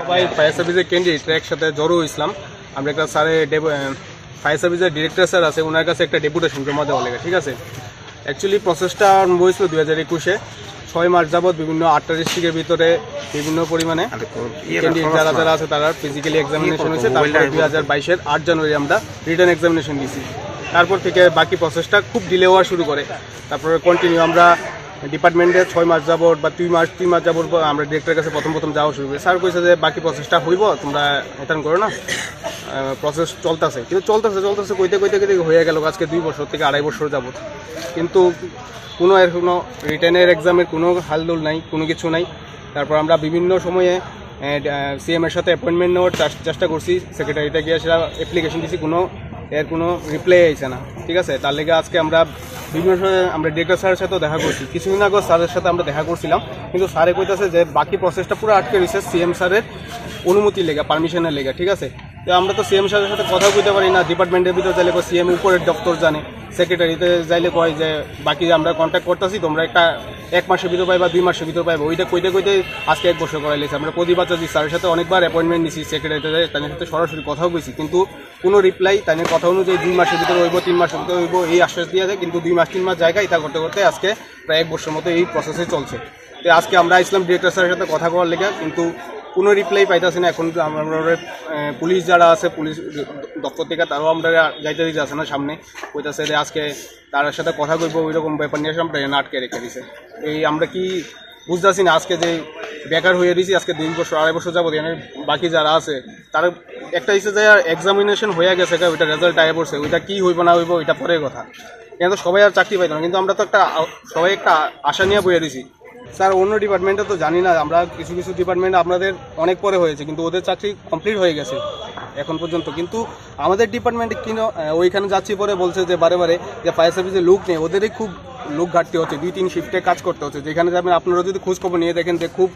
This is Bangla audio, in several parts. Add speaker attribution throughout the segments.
Speaker 1: সবাই ফায়ার সার্ভিসের ক্যান্ডিডেট একসাথে জড়ো হয়েছিলাম। আমরা একটা স্যারের ফায়ার সার্ভিসের ডিরেক্টর স্যার আছে, ওনার কাছে একটা ডেপুটেশন জমা দেওয়া লাগে। ঠিক আছে, অ্যাকচুয়ালি প্রসেসটা আরম্ভ হয়েছিল 2021-এ 6 মার্চ যাবৎ বিভিন্ন 8টা ডিস্ট্রিক্টের ভিতরে বিভিন্ন পরিমাণে ক্যান্ডিডেট যারা যারা আছে তারা ফিজিক্যালি এক্সামিনেশন হয়েছে। তারপরে 2022-এর 8 জানুয়ারি আমরা রিটার্ন এক্সামিনেশন দিয়েছি। তারপর থেকে বাকি প্রসেসটা খুব ডিলে হওয়া শুরু করে। তারপরে কন্টিনিউ আমরা ডিপার্টমেন্টে 6 মাস যাবত বা 3 মাস যাবত আমরা ডিরেক্টরের কাছে প্রথম যাওয়া শুরু করি। স্যার কইছে যে বাকি প্রসেসটা হইব, তোমরা রিটার্ন করো না, প্রসেস চলতেছে। কিন্তু চলতেছে কইতে হয়ে গেল আজকে 2 বছর থেকে 2.5 বছর যাবত, কিন্তু কোনো রিটার্নের এক্সামের কোনো হালদোল নাই, কোনো কিছু নাই। তারপর আমরা বিভিন্ন সময়ে সিএমের সাথে অ্যাপয়েন্টমেন্ট নেওয়ার চেষ্টা করছি, সেক্রেটারিতে গিয়ে সেটা অ্যাপ্লিকেশন দিয়েছি, কোনো রিপ্লাই আইছে না। ঠিক আছে, তার লেগে আজকে আমরা বিভিন্ন সময় আমরা ডিরেক্টর স্যারের সাথেও দেখা করছি। কিছুদিন আগে স্যারের সাথে আমরা দেখা করছিলাম, কিন্তু স্যারে কইতেছে যে বাকি প্রসেসটা পুরো আটকে রয়েছে সিএম স্যারের অনুমতির লেগে, পারমিশনের লেগে। ঠিক আছে, তো আমরা তো সিএম স্যারের সাথে কথা কইতে পারি না। ডিপার্টমেন্টের ভিতরে যাইলে সিএম উপরের দপ্তর জানে, সেক্রেটারিতে যাইলে কয় যে বাকি আমরা কন্ট্যাক্ট করতেছি, তোমরা একটা 1 মাসের ভিতর পাইবা, 2 মাসের ভিতর পাইবা। ওইটা কইতে আজকে 1 বছর করাইলেছে। আমরা প্রদীপ আচার্য স্যারের সাথে অনেকবার অ্যাপয়েন্টমেন্ট নিছি, সেক্রেটারিতে তাদের সাথে সরাসরি কথাও বলছি, কিন্তু কোনো রিপ্লাই, তাদের কথা অনুযায়ী 2 মাসের ভিতরে হইব, 3 মাসের ভিতরে হইব এই আশ্বাস দিয়ে যায়, কিন্তু 2 মাস 3 মাস জায়গায় এটা করতে আজকে প্রায় 1 বছর মতো এই প্রসেসে চলছে। তো আজকে আমরা ইসলাম ডিরেক্টর স্যারের সাথে কথা বলার লেগে, কিন্তু কোনো রিপ্লাই পাইতেছি না। এখন আমরা পুলিশ যারা আছে, পুলিশ দপ্তর থেকে তারাও আমরা যাইতে দিতে আসে না, সামনে কইতাছে যে আজকে তার সাথে কথা কইব, ওই রকম ব্যাপার নিয়ে আমরা আটকে রেখে দিছে। এই আমরা কি বুঝতেছি না, আজকে যে বেকার হয়ে দিয়েছি আজকে 2 বছর 2.5 বছর যাবো। এখানে বাকি যারা আছে তার একটা হিসেবে যে এক্সামিনেশন হয়ে গেছে, ওইটা রেজাল্ট আগে পড়ছে, ওইটা কী হইব না হইব ওইটা পরের কথা। কিন্তু সবাই আর চাকরি পাইতো না, কিন্তু আমরা তো সবাই একটা আশা নিয়ে বইয়ে দিছি। স্যার অন্য ডিপার্টমেন্টে তো জানি না, আমরা কিছু ডিপার্টমেন্টে আপনাদের অনেক পরে হয়েছে, কিন্তু ওদের চাকরি কমপ্লিট হয়ে গেছে এখন পর্যন্ত। কিন্তু আমাদের ডিপার্টমেন্টে ওইখানে যাচ্ছি পরে বলছে যে বারে যে ফায়ার সার্ভিসে লোক নেই, ওদেরই খুব লোক ঘাটতি হচ্ছে, 2-3 শিফটে কাজ করতে হচ্ছে। যেখানে যাবেন আপনারা যদি খোঁজখবর নিয়ে দেখেন যে খুব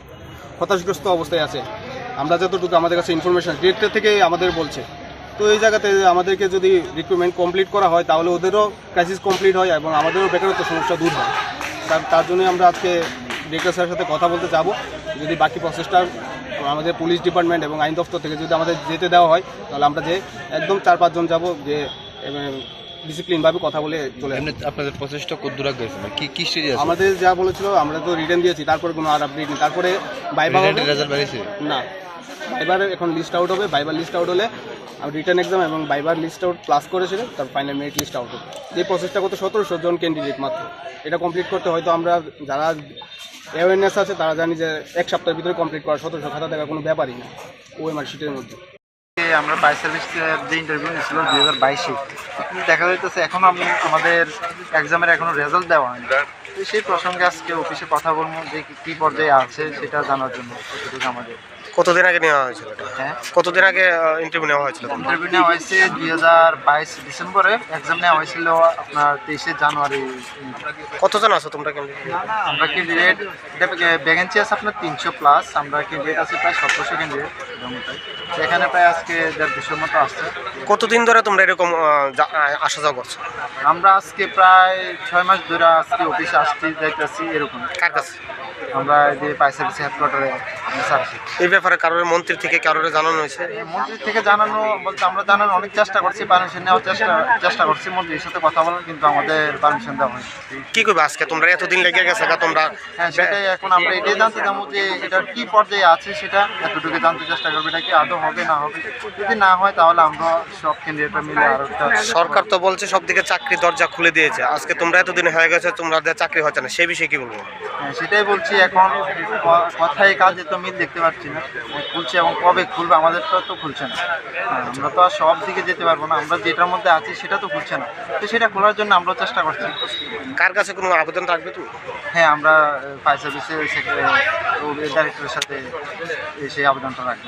Speaker 1: হতাশগ্রস্ত অবস্থায় আছে। আমরা যতটুকু আমাদের কাছে ইনফরমেশন ডিরেক্টর থেকে আমাদের বলছে, তো এই জায়গাতে আমাদেরকে যদি রিক্রুটমেন্ট কমপ্লিট করা হয় তাহলে ওদেরও ক্রাইসিস কমপ্লিট হয় এবং আমাদেরও বেকারত্ব সমস্যা দূর হয়। তার জন্যই আমরা আজকে ডিরেক্টর স্যারের সাথে কথা বলতে যাব। যদি বাকি প্রসেসটা আমাদের পুলিশ ডিপার্টমেন্ট এবং আইন দপ্তর থেকে যদি আমাদের যেতে দেওয়া হয়, তাহলে আমরা যে একদম 4-5 জন যাব, যে ডিসিপ্লিনভাবে কথা বলে চলে।
Speaker 2: আপনাদের প্রসেসটা কতদূর আগে কি স্টেজে আছে?
Speaker 1: আমাদের যা বলেছিল আমরা তো রিটার্ন দিয়েছি, তারপরে কোনো আর আপডেট নেই। তারপরে বাইবার
Speaker 2: রেজাল্ট বেরিয়েছে
Speaker 1: না, বাইবার এখন লিস্ট আউট হবে। বাইবার লিস্ট আউট হলে রিটার্ন এক্সাম এবং বাইবার লিস্ট আউট ক্লাস করেছিল, তার ফাইনাল মেরিট লিস্ট আউট হবে। এই প্রসেসটা কত 1700 জন ক্যান্ডিডেট মাত্র, এটা কমপ্লিট করতে হয়তো আমরা যারা অ্যাওয়ারনেস আছে তারা জানি যে 1 সপ্তাহের ভিতরে কমপ্লিট করা 1700 খাতা দেখা কোনো ব্যাপারই না ওএমআর শিটের মধ্যে।
Speaker 3: আমরা ফায়ার সার্ভিস যে ইন্টারভিউ নিয়েছিল 2022-এ, দেখা যাইতেছে এখন আমাদের এক্সামের এখনো রেজাল্ট দেওয়া হয়নি। তো সেই প্রসঙ্গে আজকে অফিসে কথা বলবো যে কী পর্যায়ে আছে সেটা জানার জন্য। আমাদের
Speaker 4: কতদিন আগে নেওয়া হয়েছিল?
Speaker 3: হ্যাঁ,
Speaker 4: কতদিন আগে ইন্টারভিউ নেওয়া হয়েছিল?
Speaker 3: ইন্টারভিউ নেওয়া হয়েছে 2022 ডিসেম্বরে, এক্সাম নেওয়া হয়েছিল আপনার 23 জানুয়ারি।
Speaker 4: কতজন আছো তোমরা ক্যান্ডিডেট?
Speaker 3: আমরা ক্যান্ডিডেট, এটা ভ্যাকেন্সি আছে আপনার 300+, আমরা ক্যান্ডিডেট আছে প্রায় 1700 ক্যান্ডিডেট। সেখানে প্রায় আজকে 150 মতো আসছে।
Speaker 4: কতদিন ধরে তোমরা এরকম আসা যাওয়া করছো?
Speaker 3: আমরা আজকে প্রায় 6 মাস ধরে আজকে অফিসে আসছি যাইতেছি এরকম।
Speaker 4: কার কাছে?
Speaker 3: আমরা যে ফায়ার সার্ভিস হেডকোয়ার্টারে আসছি।
Speaker 4: এই ব্যাপারে কারোর মন্ত্রী থেকে কারোর জানানো হয়েছে?
Speaker 3: মন্ত্রী থেকে জানানো বলতে আমরা জানানোর অনেক চেষ্টা করছি, পারমিশন নেওয়ার চেষ্টা করছি মন্ত্রীর সাথে কথা বলার, কিন্তু আমাদের পারমিশন দেওয়া হয়নি।
Speaker 4: কি করবে আজকে? তোমরা এতদিন লেগে গেছে তোমরা?
Speaker 3: হ্যাঁ, সেটাই এখন আমরা এটাই জানতে চাবো যে এটার কী পর্যায়ে আছে, সেটা এতটুকু জানতে চেষ্টা করবো। এটা কি আদৌ হবে না হবে, যদি না হয় তাহলে আমরা সব ক্যান্ডিডেটরা মিলে আরও।
Speaker 4: সরকার তো বলছে সব দিকে চাকরি দরজা খুলে দিয়েছে, আজকে তোমরা এতদিন হয়ে গেছে তোমাদের চাকরি হচ্ছে না, সেই বিষয়ে কি বলবো?
Speaker 3: হ্যাঁ, সেটাই বলছি, এখন কথায় কাজে তো মিল দেখতে পাচ্ছি না। খুলছে এবং কবে খুলবে আমাদেরটা তো খুলছে না। আমরা তো আর সব দিকে যেতে পারবো না, আমরা যেটার মধ্যে আছি সেটা তো খুলছে না। তো সেটা খোলার জন্য আমরাও চেষ্টা করছি।
Speaker 4: কার কাছে কোনো আবেদন রাখবে তুমি?
Speaker 3: হ্যাঁ, আমরা ফায়ার সার্ভিসের ডাইরেক্টরের সাথে সেই আবেদনটা রাখবো।